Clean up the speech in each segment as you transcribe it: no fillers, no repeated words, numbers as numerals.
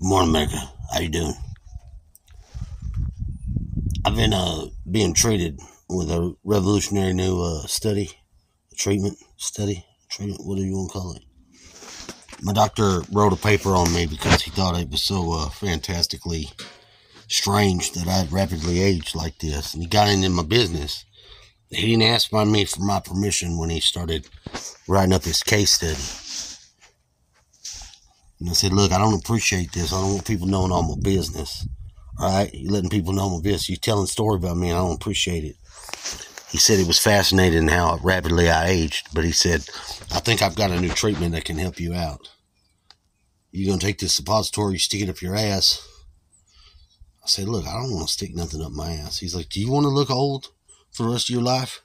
Morning, America. How you doing? I've been being treated with a revolutionary new treatment. What do you want to call it? My doctor wrote a paper on me because he thought it was so fantastically strange that I'd rapidly aged like this, and he got into my business. He didn't ask me for my permission when he started writing up his case study. And I said, look, I don't appreciate this. I don't want people knowing all my business. All right? You letting people know my business. You telling a story about me, and I don't appreciate it. He said it was fascinating how rapidly I aged, but he said, I think I've got a new treatment that can help you out. You're going to take this suppository, you stick it up your ass. I said, look, I don't want to stick nothing up my ass. He's like, do you want to look old for the rest of your life?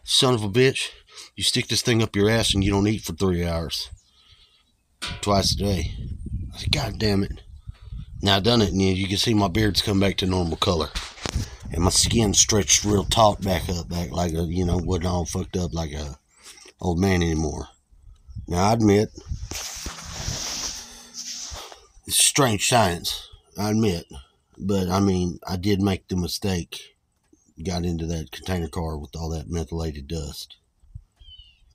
Son of a bitch. You stick this thing up your ass and you don't eat for 3 hours. Twice a day. I said, God damn it. Now I done it, and you can see my beard's come back to normal color. And my skin stretched real taut back like a, wasn't all fucked up like a old man anymore. Now I admit, it's strange science, I admit. But, I did make the mistake. Got into that container car with all that methylated dust.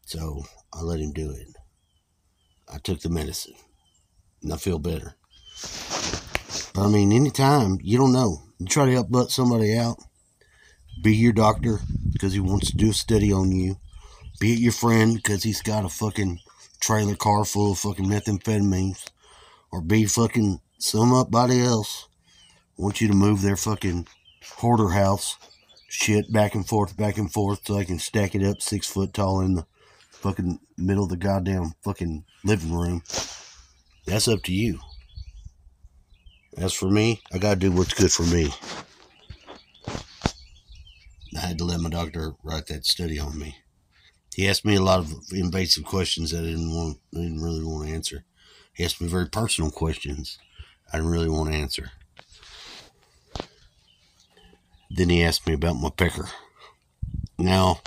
So, I let him do it. I took the medicine. And I feel better. But, anytime, you don't know. You try to help somebody out. Be your doctor because he wants to do a study on you. Be it your friend because he's got a fucking trailer car full of fucking methamphetamines. Or be fucking somebody else wants you to move their fucking hoarder house shit back and forth so they can stack it up 6 foot tall in the fucking middle of the goddamn fucking living room. That's up to you. As for me, I gotta do what's good for me. I had to let my doctor write that study on me. He asked me a lot of invasive questions that I didn't really want to answer. He asked me very personal questions I didn't really want to answer. Then he asked me about my pecker. Now,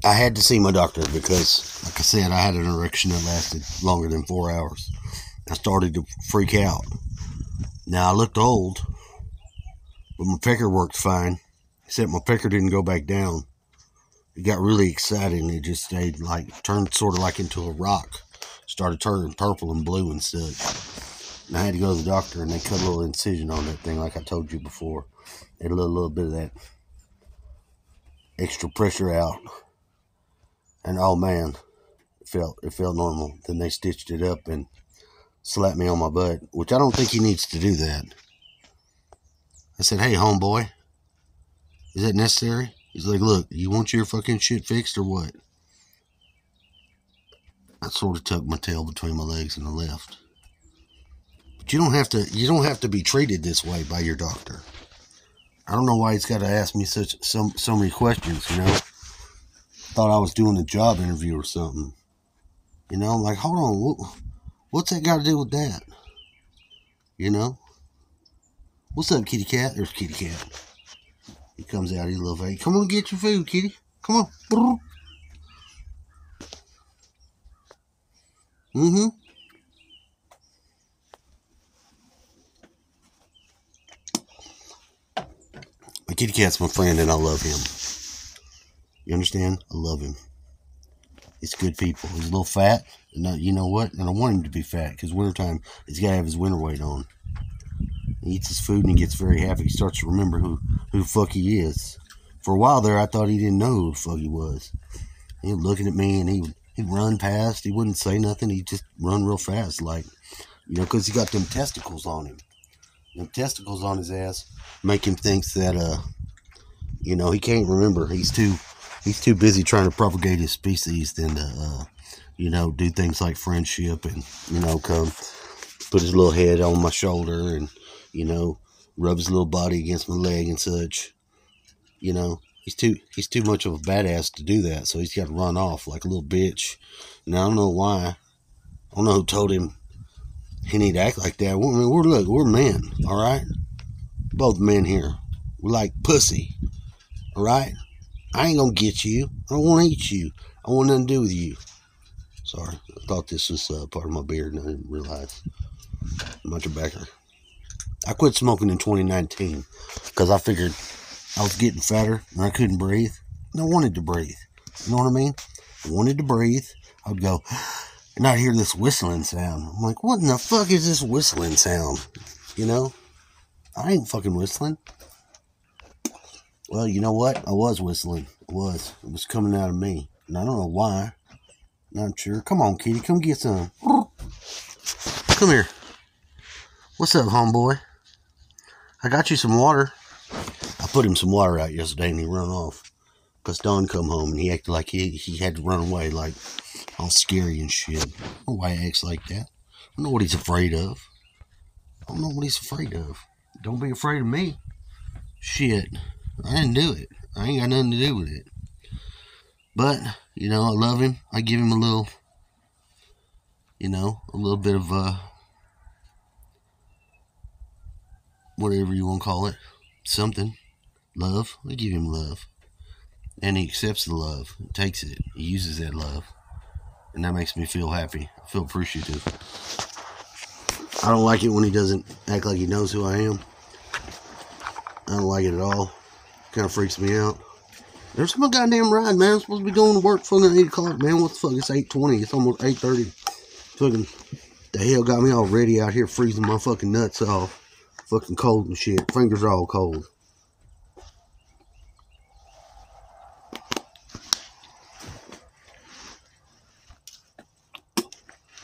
I had to see my doctor because, like I said, I had an erection that lasted longer than 4 hours. I started to freak out. Now, I looked old, but my pecker worked fine, except my pecker didn't go back down. It got really excited, and it just stayed turned sort of like into a rock. Started turning purple and blue and such. And I had to go to the doctor, and they cut a little incision on that thing like I told you before. They let a little bit of that extra pressure out. And oh man, it felt normal. Then they stitched it up and slapped me on my butt, which I don't think he needs to do that. I said, hey, homeboy, is that necessary? He's like, look, you want your fucking shit fixed or what? I sort of tucked my tail between my legs and I left. But you don't have to be treated this way by your doctor. I don't know why he's got to ask me so many questions, Thought I was doing a job interview or something. I'm like, hold on, what's that got to do with that? What's up, kitty cat? There's kitty cat. He comes out, he's a little fake. Come on, get your food, kitty. Come on. Mm-hmm. My kitty cat's my friend, and I love him. You understand? I love him. He's good people. He's a little fat. And you know what? And I want him to be fat because wintertime, he's got to have his winter weight on. He eats his food and he gets very happy. He starts to remember who the fuck he is. For a while there, I thought he didn't know who the fuck he was. He was looking at me and he'd run past. He wouldn't say nothing. He'd just run real fast, because he got them testicles on him. Them testicles on his ass make him think that, he can't remember. He's too busy trying to propagate his species than to, do things like friendship and, come put his little head on my shoulder and, rub his little body against my leg and such. He's too much of a badass to do that, so he's got to run off like a little bitch. And I don't know why. I don't know who told him he need to act like that. We're men, all right? Both men here. We're like pussy. Alright? I ain't gonna get you. I don't want to eat you. I want nothing to do with you. Sorry. I thought this was part of my beard and I didn't realize. My tobacco. I quit smoking in 2019 because I figured I was getting fatter and I couldn't breathe. And I wanted to breathe. You know what I mean? I wanted to breathe. I would go, and I'd hear this whistling sound. I'm like, what in the fuck is this whistling sound? You know? I ain't fucking whistling. Well, you know what? I was whistling. It was coming out of me. And I don't know why. Not sure. Come on, kitty. Come get some. Come here. What's up, homeboy? I got you some water. I put him some water out yesterday and he run off. Because Don come home and he acted like he had to run away, like all scary and shit. I don't know why he acts like that. I don't know what he's afraid of. I don't know what he's afraid of. Don't be afraid of me. Shit. I didn't do it. I ain't got nothing to do with it. But, you know, I love him. I give him a little, you know, a little bit of, whatever you want to call it. Something. Love. I give him love. And he accepts the love. Takes it. He uses that love. And that makes me feel happy. I feel appreciative. I don't like it when he doesn't act like he knows who I am. I don't like it at all. Kind of freaks me out. There's my goddamn ride, man. I'm supposed to be going to work fucking 8 o'clock, man. What the fuck? It's 8:20. It's almost 8:30. Fucking, the hell got me all ready out here freezing my fucking nuts off. Fucking cold and shit. Fingers are all cold.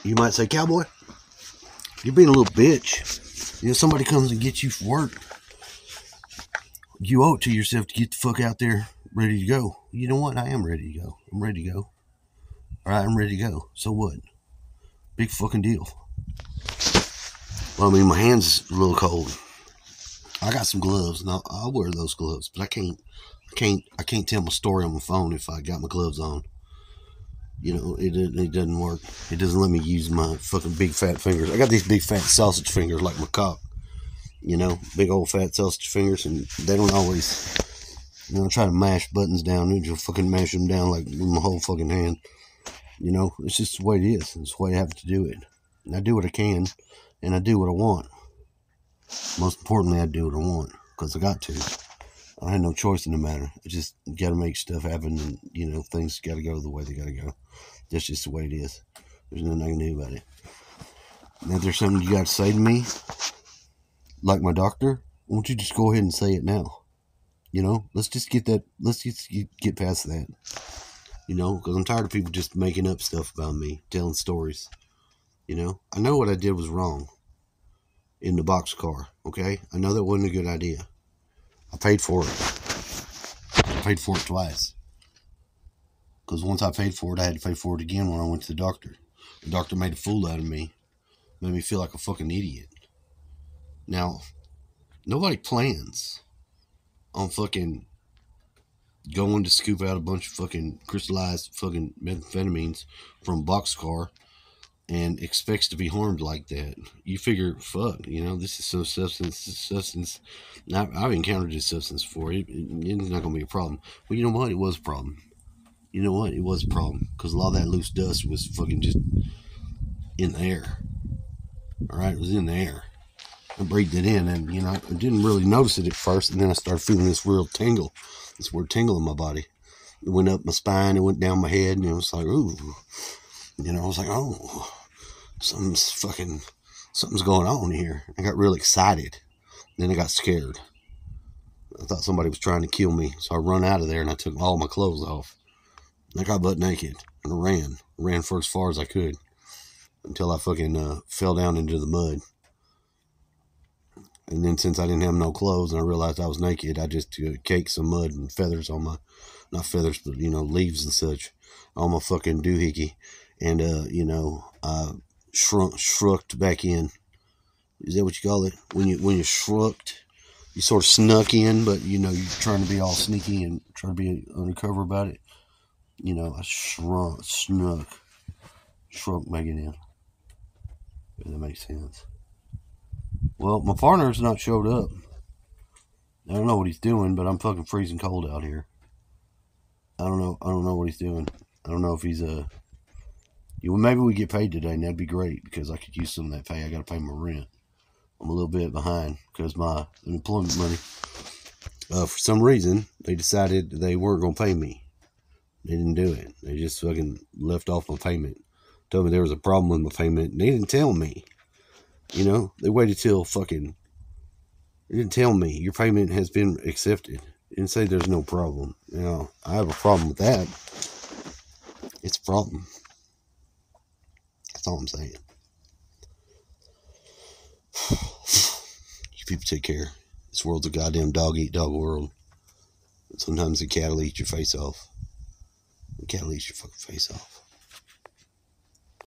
You might say, Cowboy, you're being a little bitch. You know, somebody comes and gets you for work. You owe it to yourself to get the fuck out there ready to go. You know what? I am ready to go. I'm ready to go. Alright, I'm ready to go. So what? Big fucking deal. Well, I mean, my hands are a little cold. I got some gloves, and I'll wear those gloves, but I can't tell my story on my phone if I got my gloves on. You know, it doesn't work. It doesn't let me use my fucking big fat fingers. I got these big fat sausage fingers like my cock. You know, big old fat sausage fingers, and they don't always, you know, try to mash buttons down. They just fucking mash them down like with my whole fucking hand. You know, it's just the way it is. It's the way I have to do it. And I do what I can, and I do what I want. Most importantly, I do what I want, because I got to. I had no choice in the matter. I just got to make stuff happen, and, you know, things got to go the way they got to go. That's just the way it is. There's nothing I can do about it. Now, if there's something you got to say to me, like my doctor, why don't you just go ahead and say it now? You know, let's just get past that. You know, because I'm tired of people just making up stuff about me, telling stories. You know, I know what I did was wrong in the boxcar, okay? I know that wasn't a good idea. I paid for it. I paid for it twice. Because once I paid for it, I had to pay for it again when I went to the doctor. The doctor made a fool out of me. Made me feel like a fucking idiot. Now, nobody plans on fucking going to scoop out a bunch of fucking crystallized fucking methamphetamines from a boxcar and expects to be harmed like that. You figure, fuck, you know, this is some substance. I've encountered this substance before. It's not going to be a problem. Well, you know what? It was a problem. You know what? It was a problem. Because a lot of that loose dust was fucking just in the air. Alright? It was in the air. I breathed it in, and, you know, I didn't really notice it at first, and then I started feeling this weird tingle in my body. It went up my spine, it went down my head, and it was like, ooh. You know, I was like, oh, something's going on here. I got real excited. Then I got scared. I thought somebody was trying to kill me, so I run out of there, and I took all my clothes off. I got butt naked, and I ran for as far as I could, until I fucking fell down into the mud. And then since I didn't have no clothes and I realized I was naked, I just caked some mud and feathers on my, not feathers, but, you know, leaves and such on my fucking doohickey. And, you know, I shrunked back in. Is that what you call it? When you shrunked, you sort of snuck in, but, you know, you're trying to be all sneaky and trying to be undercover about it. You know, I shrunk back in. If that makes sense. Well, my partner's not showed up. I don't know what he's doing, but I'm fucking freezing cold out here. I don't know what he's doing. I don't know if he's maybe we get paid today, and that'd be great because I could use some of that pay. I got to pay my rent. I'm a little bit behind because my unemployment money. For some reason, they decided they weren't going to pay me. They didn't do it. They just fucking left off my payment. Told me there was a problem with my payment, and they didn't tell me. You know, they waited till fucking. They didn't tell me your payment has been accepted. They didn't say there's no problem. You know, I have a problem with that. It's a problem. That's all I'm saying. You people take care. This world's a goddamn dog-eat-dog world. Sometimes the cat'll eat your face off. The cat'll eat your fucking face off.